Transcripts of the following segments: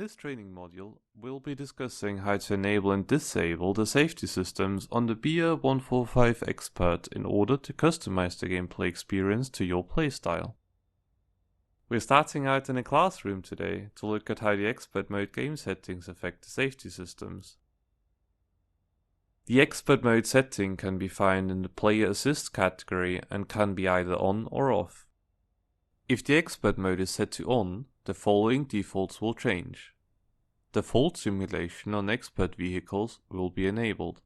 this training module, we'll be discussing how to enable and disable the safety systems on the BIA 145 Expert in order to customize the gameplay experience to your playstyle. We're starting out in a classroom today to look at how the Expert mode game settings affect the safety systems. The Expert mode setting can be found in the Player Assist category and can be either on or off. If the Expert mode is set to on, the following defaults will change. Default simulation on Expert vehicles will be enabled.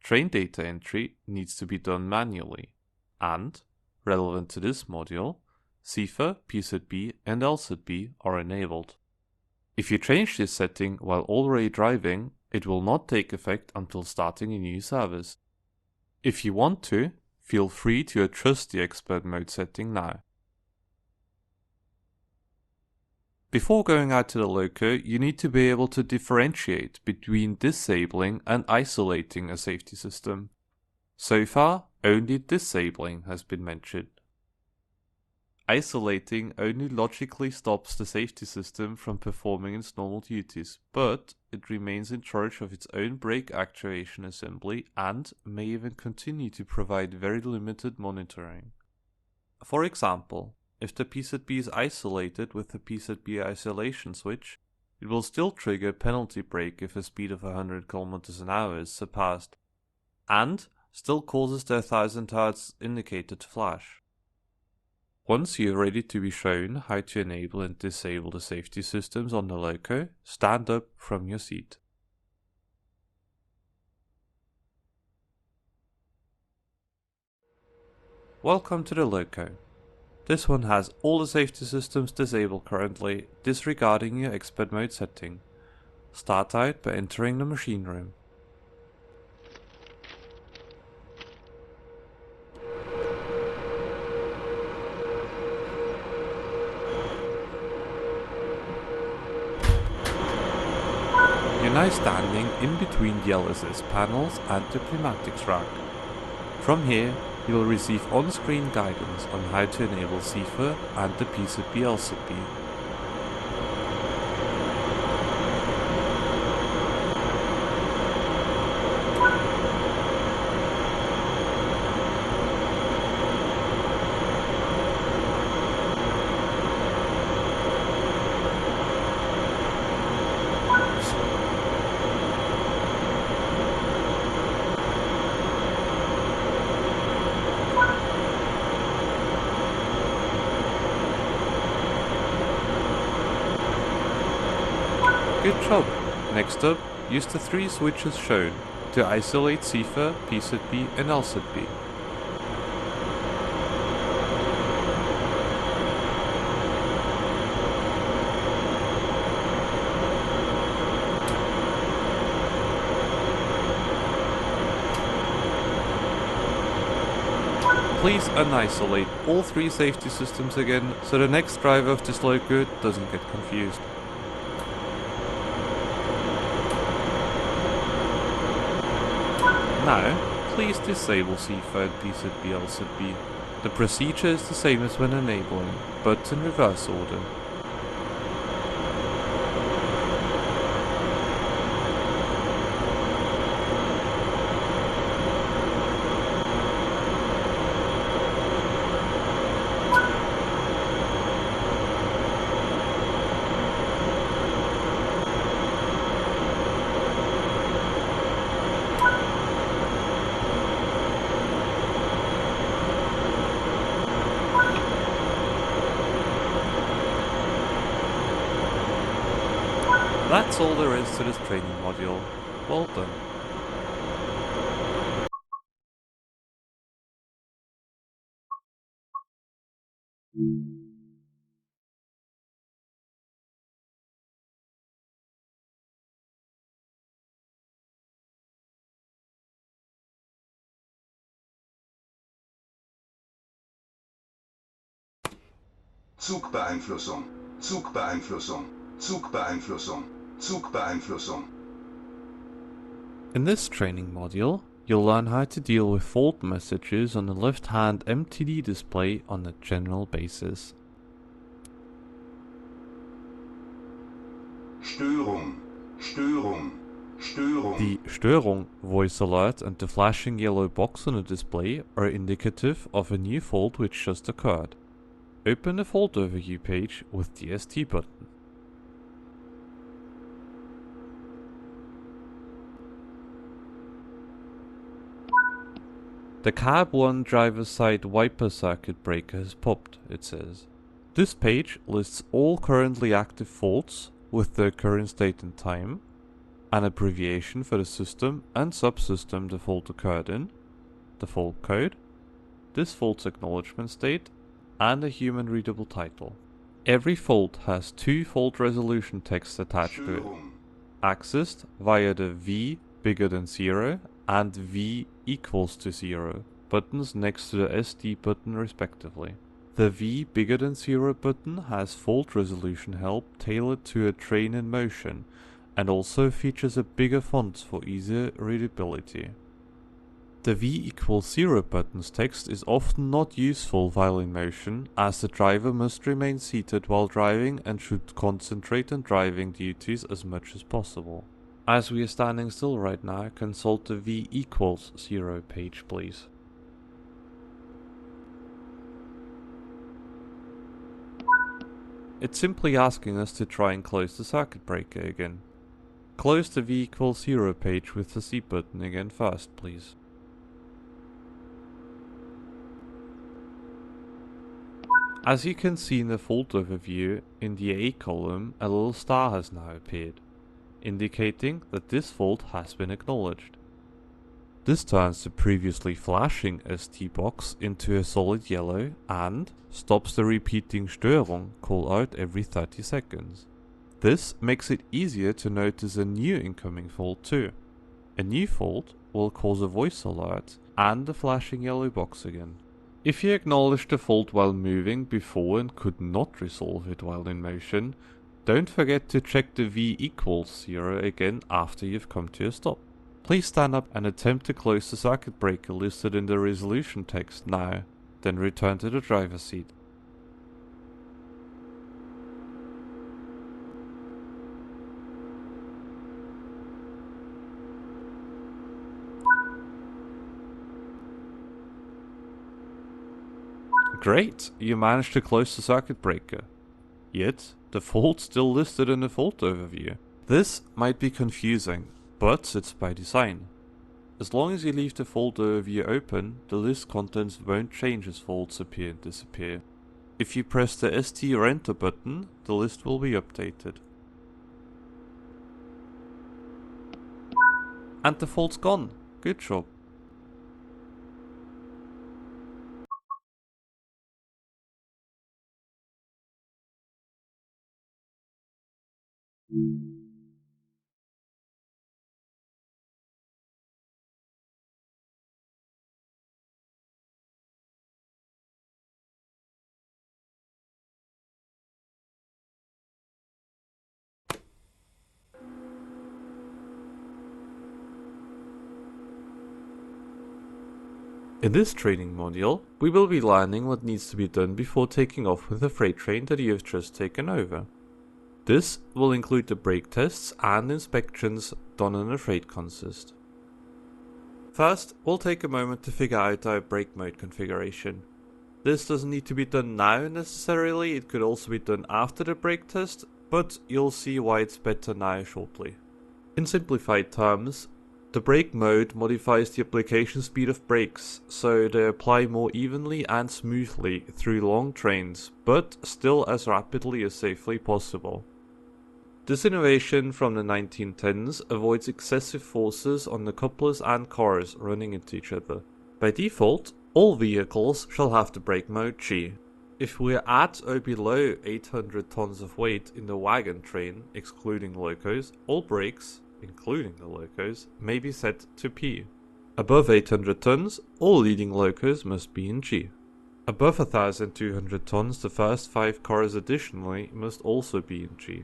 Train data entry needs to be done manually, and, relevant to this module, CIFA, PZB and LZB are enabled. If you change this setting while already driving, it will not take effect until starting a new service. If you want to, feel free to adjust the Expert mode setting now. Before going out to the loco, you need to be able to differentiate between disabling and isolating a safety system. So far, only disabling has been mentioned. Isolating only logically stops the safety system from performing its normal duties, but it remains in charge of its own brake actuation assembly and may even continue to provide very limited monitoring. For example, if the PZB is isolated with the PZB isolation switch, it will still trigger a penalty brake if a speed of 100 km/h is surpassed, and still causes the 1000 Hz indicator to flash. Once you are ready to be shown how to enable and disable the safety systems on the loco, stand up from your seat. Welcome to the loco. This one has all the safety systems disabled currently, disregarding your Expert mode setting. Start out by entering the machine room. You're now standing in between the LSS panels and the pneumatics rack. From here, you will receive on-screen guidance on how to enable CIFA and the PZB LZB. Good job! Next up, use the 3 switches shown to isolate CIFA, PZB and LZB. Please unisolate all 3 safety systems again so the next driver of this loco doesn't get confused. Now, please disable CIFA and PZB LZB. The procedure is the same as when enabling, but in reverse order. That's all there is to this training module. Well done. Zugbeeinflussung, Zugbeeinflussung, Zugbeeinflussung, Zugbeeinflussung. In this training module, you'll learn how to deal with fault messages on the left-hand MTD display on a general basis. Störung, Störung, Störung. The Störung voice alert and the flashing yellow box on the display are indicative of a new fault which just occurred. Open the fault overview page with the ST button. The Cab 1 driver's side wiper circuit breaker has popped, it says. This page lists all currently active faults with their current state and time, an abbreviation for the system and subsystem the fault occurred in, the fault code, this fault's acknowledgement state, and a human readable title. Every fault has two fault resolution texts attached to it, Störung, accessed via the V bigger than 0 and V equals to 0 buttons next to the ST button respectively. The V bigger than 0 button has fault resolution help tailored to a train in motion and also features a bigger font for easier readability. The V equals 0 button's text is often not useful while in motion, as the driver must remain seated while driving and should concentrate on driving duties as much as possible. As we are standing still right now, consult the V equals 0 page please. It's simply asking us to try and close the circuit breaker again. Close the V equals 0 page with the C button again first please. As you can see in the fault overview, in the A column a little star has now appeared, indicating that this fault has been acknowledged. This turns the previously flashing ST box into a solid yellow and stops the repeating Störung call out every 30 seconds. This makes it easier to notice a new incoming fault too. A new fault will cause a voice alert and the flashing yellow box again. If you acknowledged the fault while moving before and could not resolve it while in motion, don't forget to check the V equals 0 again after you've come to a stop. Please stand up and attempt to close the circuit breaker listed in the resolution text now, then return to the driver's seat. Great, you managed to close the circuit breaker. Yet, the fault's still listed in the fault overview. This might be confusing, but it's by design. As long as you leave the fault overview open, the list contents won't change as faults appear and disappear. If you press the ST or Enter button, the list will be updated. And the fault's gone. Good job. In this training module, we will be learning what needs to be done before taking off with the freight train that you have just taken over. This will include the brake tests and inspections done in a freight consist. First, we'll take a moment to figure out our brake mode configuration. This doesn't need to be done now necessarily, it could also be done after the brake test, but you'll see why it's better now shortly. In simplified terms, the brake mode modifies the application speed of brakes, so they apply more evenly and smoothly through long trains, but still as rapidly as safely possible. This innovation from the 1910s avoids excessive forces on the couplers and cars running into each other. By default, all vehicles shall have the brake mode G. If we're at or below 800 tons of weight in the wagon train, excluding locos, all brakes, including the locos, may be set to P. Above 800 tons, all leading locos must be in G. Above 1200 tons, the first 5 cars additionally must also be in G.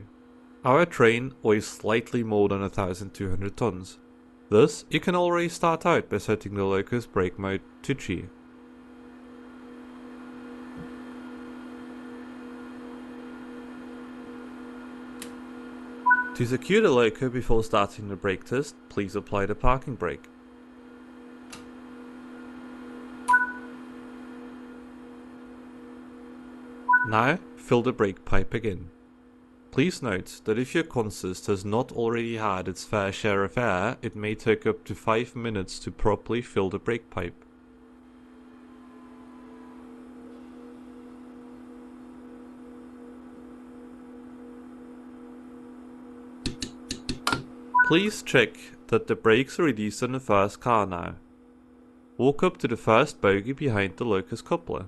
Our train weighs slightly more than 1200 tons. Thus, you can already start out by setting the locos brake mode to G. To secure the loco before starting the brake test, please apply the parking brake. Now, fill the brake pipe again. Please note that if your consist has not already had its fair share of air, it may take up to 5 minutes to properly fill the brake pipe. Please check that the brakes are released on the first car now. Walk up to the first bogie behind the locus coupler.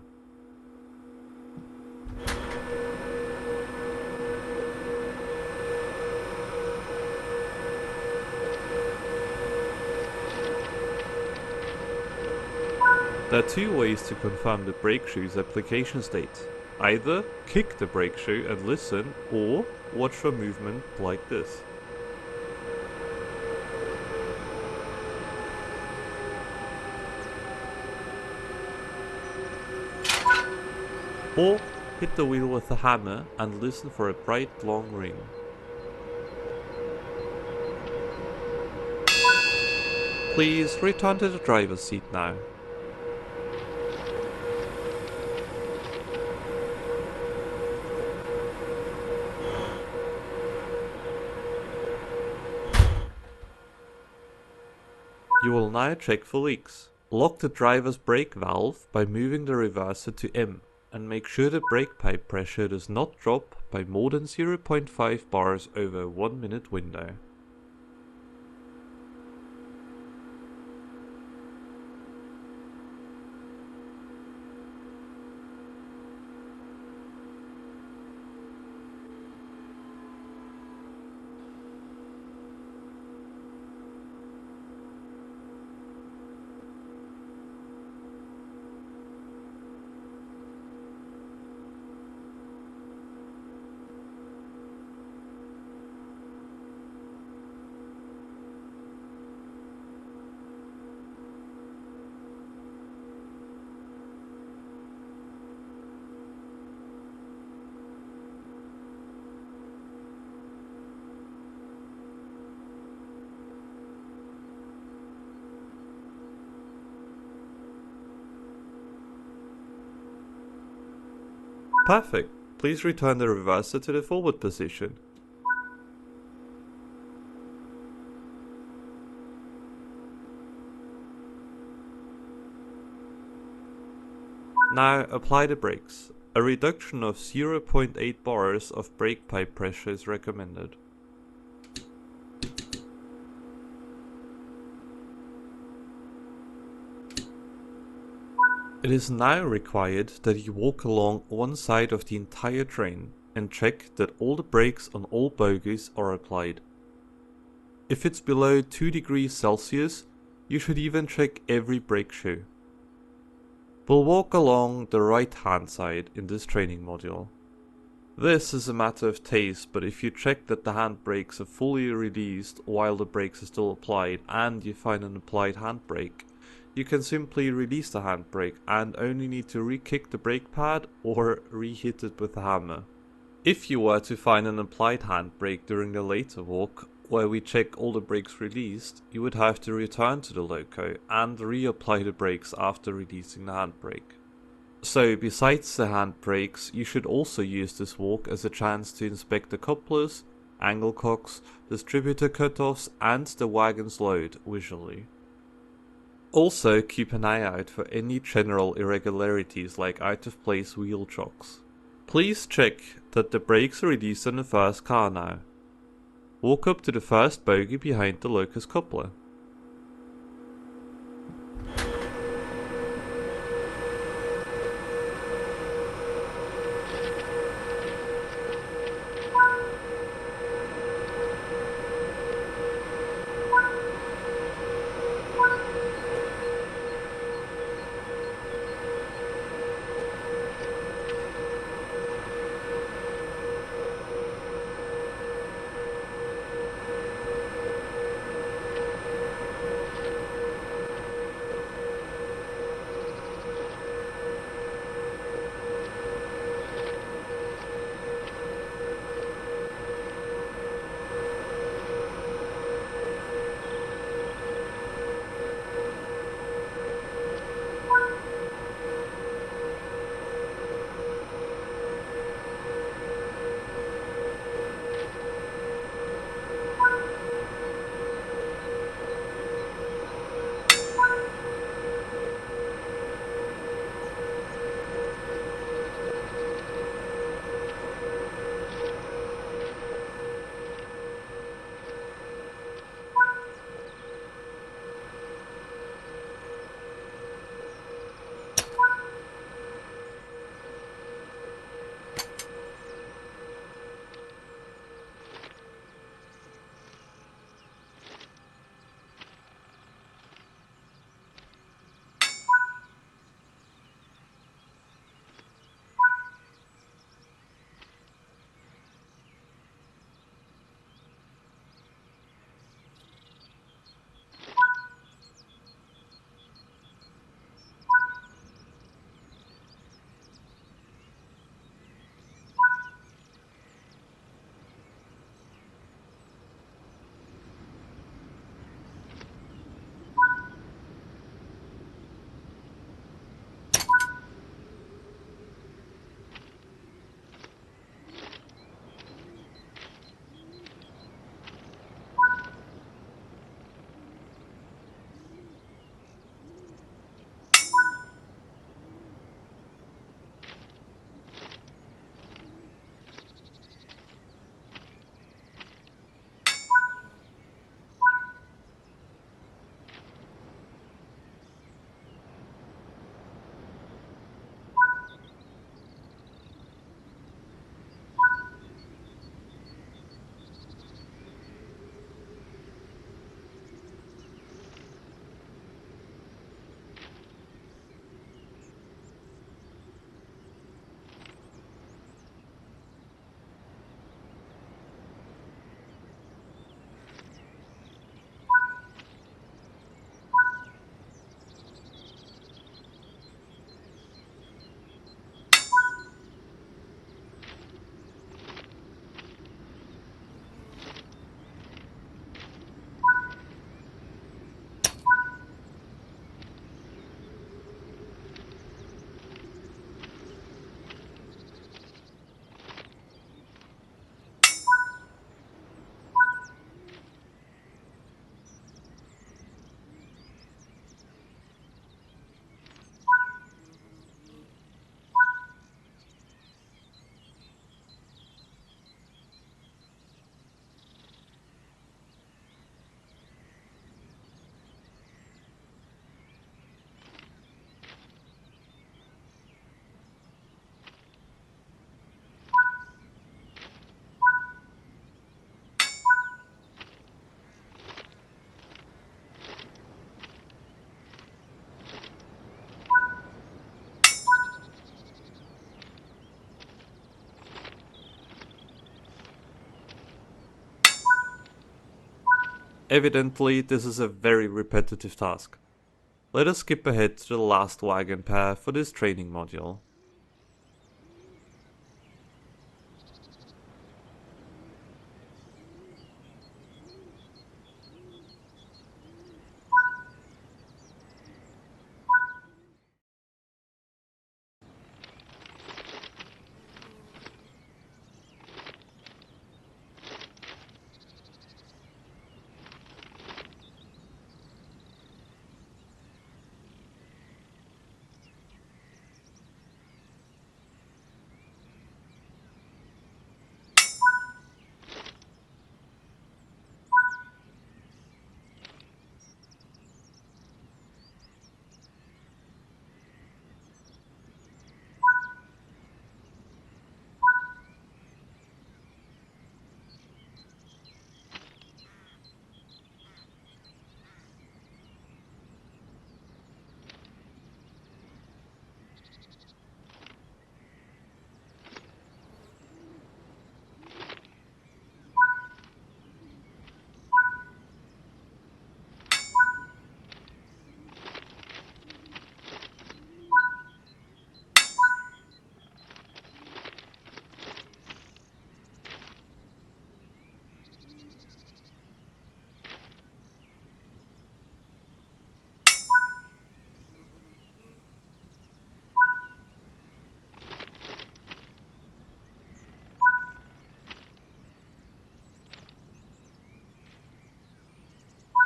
There are two ways to confirm the brake shoe's application state. Either kick the brake shoe and listen, or watch for movement like this. Or hit the wheel with a hammer and listen for a bright long ring. Please return to the driver's seat now. You will now check for leaks. Lock the driver's brake valve by moving the reverser to M, and make sure the brake pipe pressure does not drop by more than 0.5 bars over a 1 minute window. Perfect. Please return the reverser to the forward position. Now apply the brakes. A reduction of 0.8 bars of brake pipe pressure is recommended. It is now required that you walk along one side of the entire train and check that all the brakes on all bogies are applied. If it's below 2 degrees Celsius, you should even check every brake shoe. We'll walk along the right hand side in this training module. This is a matter of taste, but if you check that the handbrakes are fully released while the brakes are still applied and you find an applied handbrake, you can simply release the handbrake and only need to re-kick the brake pad or re-hit it with a hammer. If you were to find an applied handbrake during the later walk, where we check all the brakes released, you would have to return to the loco and reapply the brakes after releasing the handbrake. So besides the handbrakes, you should also use this walk as a chance to inspect the couplers, angle cocks, distributor cutoffs and the wagon's load visually. Also keep an eye out for any general irregularities like out of place wheel chocks. Please check that the brakes are released on the first car now. Walk up to the first bogie behind the locus coupler. Evidently, this is a very repetitive task. Let us skip ahead to the last wagon pair for this training module.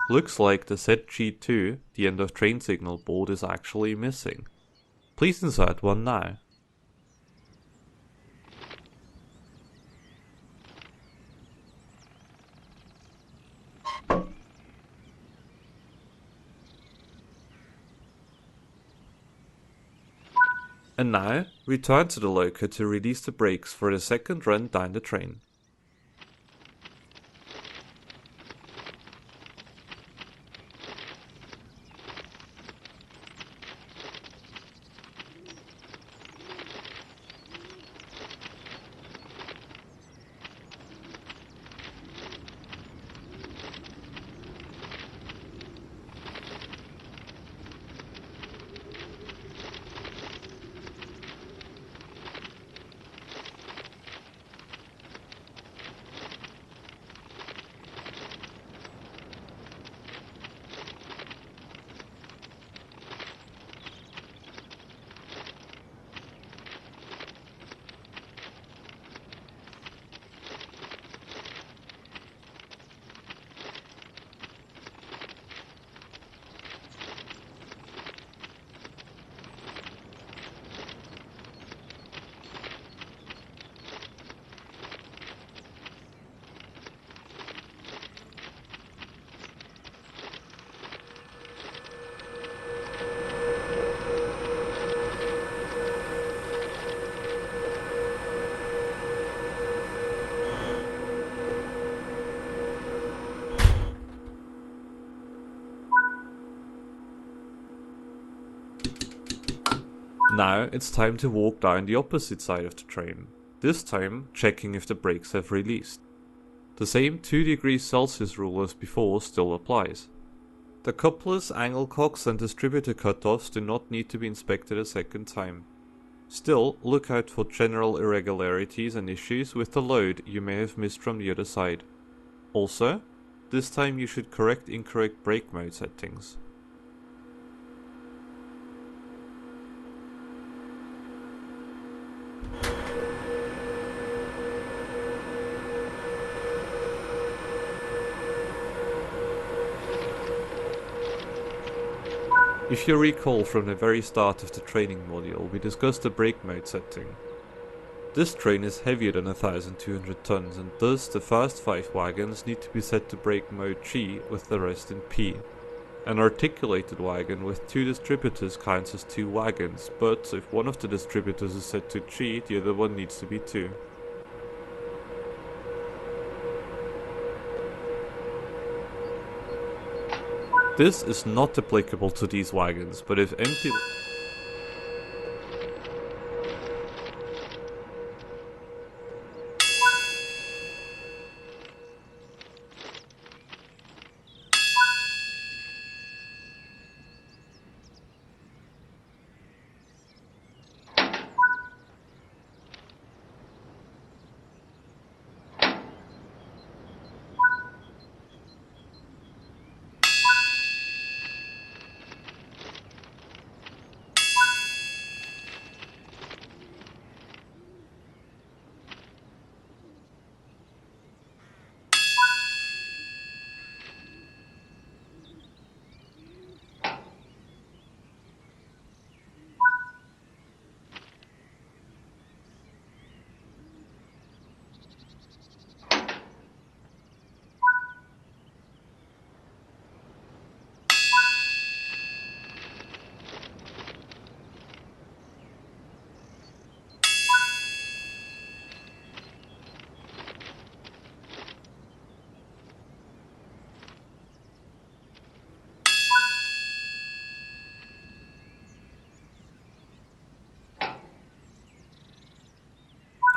Looks like the ZG2, the end of train signal board, is actually missing. Please insert one now. And now, return to the loco to release the brakes for the second run down the train. Now it's time to walk down the opposite side of the train, this time checking if the brakes have released. The same 2 degrees Celsius rule as before still applies. The couplers, angle cocks and distributor cutoffs do not need to be inspected a second time. Still, look out for general irregularities and issues with the load you may have missed from the other side. Also, this time you should correct incorrect brake mode settings. If you recall from the very start of the training module, we discussed the brake mode setting. This train is heavier than 1200 tons and thus the first 5 wagons need to be set to brake mode G with the rest in P. An articulated wagon with 2 distributors counts as 2 wagons, but if one of the distributors is set to G, the other one needs to be 2. This is not applicable to these wagons, but if empty...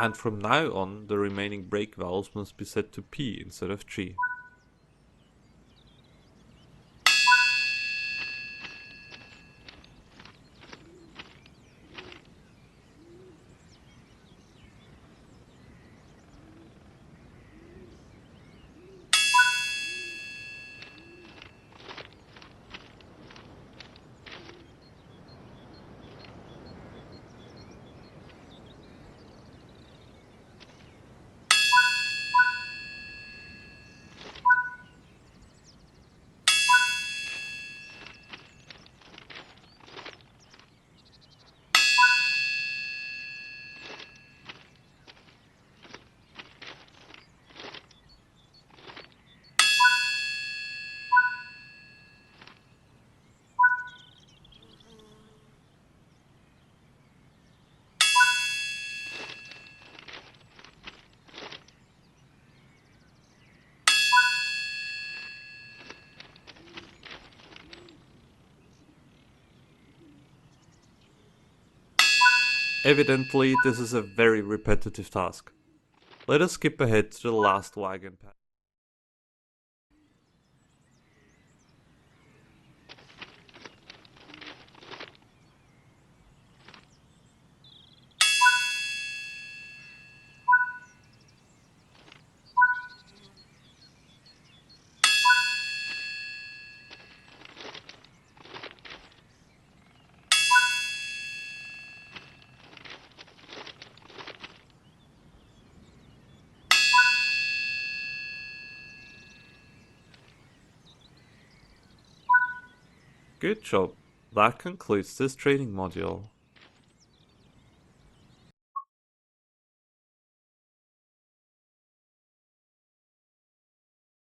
And from now on, the remaining brake valves must be set to P instead of G. Evidently, this is a very repetitive task. Let us skip ahead to the last wagon pad. Good job. That concludes this training module.